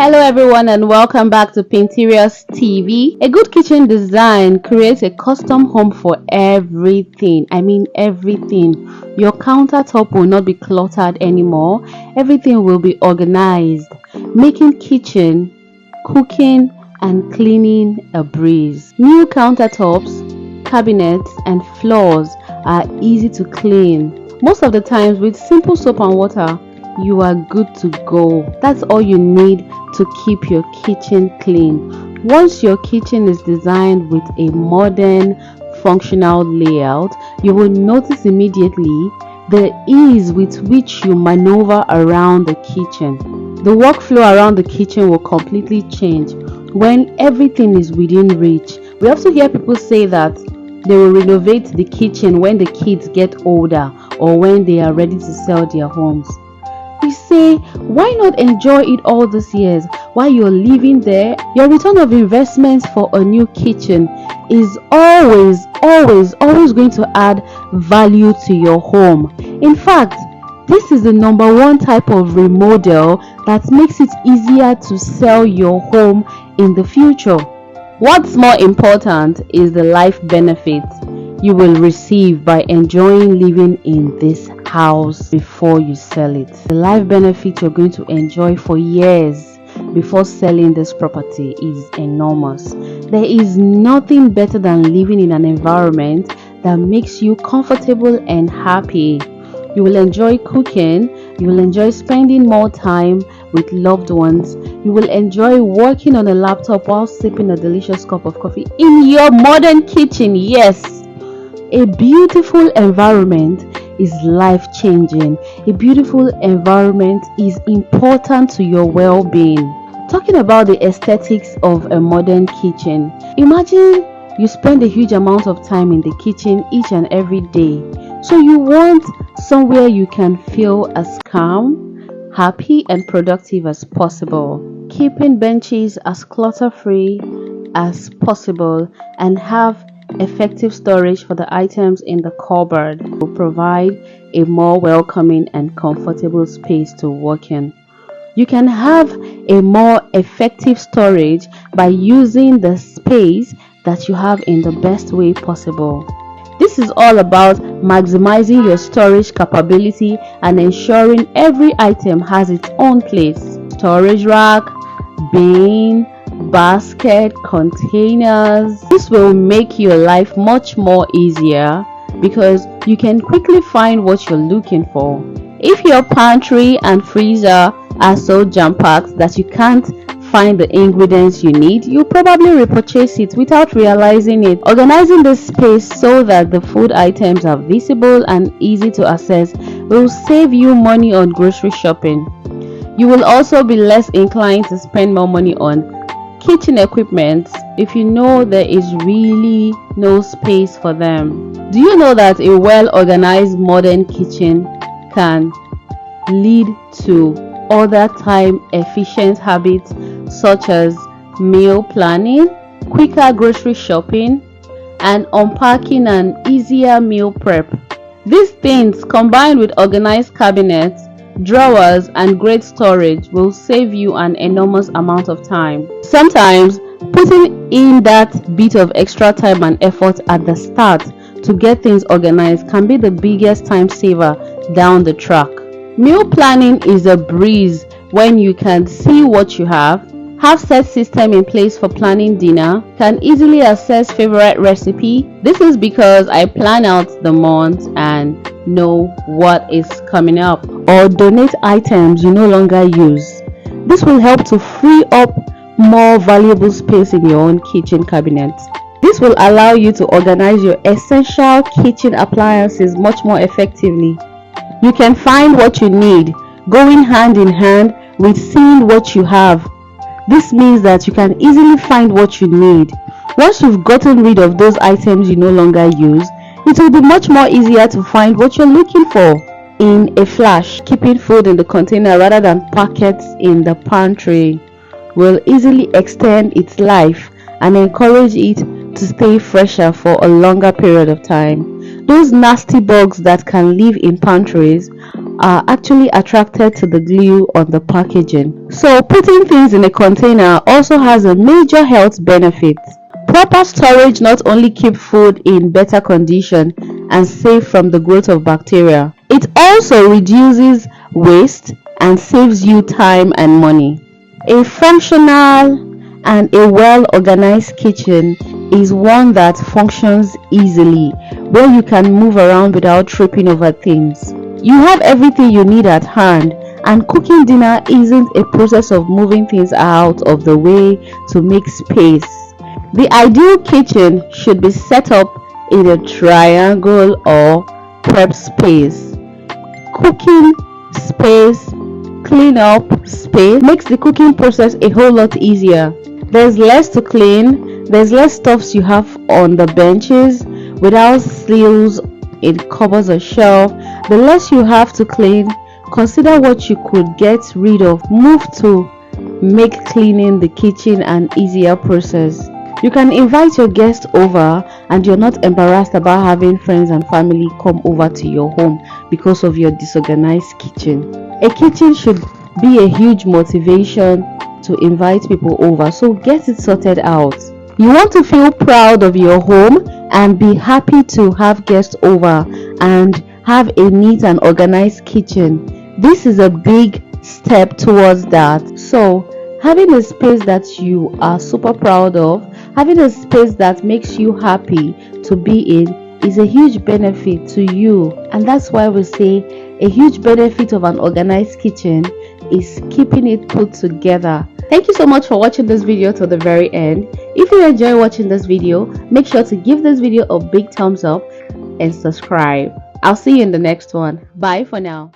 Hello everyone and welcome back to Pinteriors TV. A good kitchen design creates a custom home for everything. I mean everything. Your countertop will not be cluttered anymore. Everything will be organized, making kitchen, cooking and cleaning a breeze. New countertops, cabinets and floors are easy to clean. Most of the times with simple soap and water, you are good to go. That's all you need to keep your kitchen clean. Once your kitchen is designed with a modern, functional layout, you will notice immediately the ease with which you maneuver around the kitchen. The workflow around the kitchen will completely change when everything is within reach. We also hear people say that they will renovate the kitchen when the kids get older or when they are ready to sell their homes. We say, why not enjoy it all these years while you're living there? Your return of investment for a new kitchen is always going to add value to your home. In fact, this is the number one type of remodel that makes it easier to sell your home in the future. What's more important is the life benefits you will receive by enjoying living in this house before you sell it. The life benefit you're going to enjoy for years before selling this property is enormous. There is nothing better than living in an environment that makes you comfortable and happy. You will enjoy cooking, you will enjoy spending more time with loved ones, you will enjoy working on a laptop while sipping a delicious cup of coffee in your modern kitchen. Yes, a beautiful environment is life-changing. A beautiful environment is important to your well-being. Talking about the aesthetics of a modern kitchen, imagine you spend a huge amount of time in the kitchen each and every day. So you want somewhere you can feel as calm, happy and productive as possible. Keeping benches as clutter-free as possible and have effective storage for the items in the cupboard will provide a more welcoming and comfortable space to work in. You can have a more effective storage by using the space that you have in the best way possible. This is all about maximizing your storage capability and ensuring every item has its own place. Storage rack, bin, basket, containers. This will make your life much more easier because you can quickly find what you're looking for. If your pantry and freezer are so jam-packed that you can't find the ingredients you need, you'll probably repurchase it without realizing it. Organizing this space so that the food items are visible and easy to access will save you money on grocery shopping. You will also be less inclined to spend more money on kitchen equipment if you know there is really no space for them. Do you know that a well-organized modern kitchen can lead to other time-efficient habits such as meal planning, quicker grocery shopping, and unpacking and easier meal prep? These things, combined with organized cabinets, drawers and great storage, will save you an enormous amount of time. Sometimes putting in that bit of extra time and effort at the start to get things organized can be the biggest time saver down the track. Meal planning is a breeze when you can see what you have set system in place for planning dinner, can easily access favorite recipe. This is because I plan out the month and know what is coming up, or donate items you no longer use. This will help to free up more valuable space in your own kitchen cabinet. This will allow you to organize your essential kitchen appliances much more effectively. You can find what you need, going hand in hand with seeing what you have. This means that you can easily find what you need. Once you've gotten rid of those items you no longer use, it will be much more easier to find what you're looking for in a flash. Keeping food in the container rather than packets in the pantry will easily extend its life and encourage it to stay fresher for a longer period of time. Those nasty bugs that can live in pantries are actually attracted to the glue on the packaging. So putting things in a container also has a major health benefit. Proper storage not only keeps food in better condition and safe from the growth of bacteria, it also reduces waste and saves you time and money. A functional and a well-organized kitchen is one that functions easily, where you can move around without tripping over things. You have everything you need at hand, and cooking dinner isn't a process of moving things out of the way to make space. The ideal kitchen should be set up in a triangle or prep space. Cooking space, clean up space makes the cooking process a whole lot easier. There's less to clean, there's less stuffs you have on the benches without seals in cupboards or shelf. The less you have to clean, consider what you could get rid of. Move to make cleaning the kitchen an easier process. You can invite your guests over and you're not embarrassed about having friends and family come over to your home because of your disorganized kitchen. A kitchen should be a huge motivation to invite people over, so get it sorted out. You want to feel proud of your home and be happy to have guests over and have a neat and organized kitchen. This is a big step towards that. So having a space that you are super proud of, having a space that makes you happy to be in, is a huge benefit to you. And that's why we say a huge benefit of an organized kitchen is keeping it put together. Thank you so much for watching this video to the very end. If you enjoy watching this video, make sure to give this video a big thumbs up and subscribe. I'll see you in the next one. Bye for now.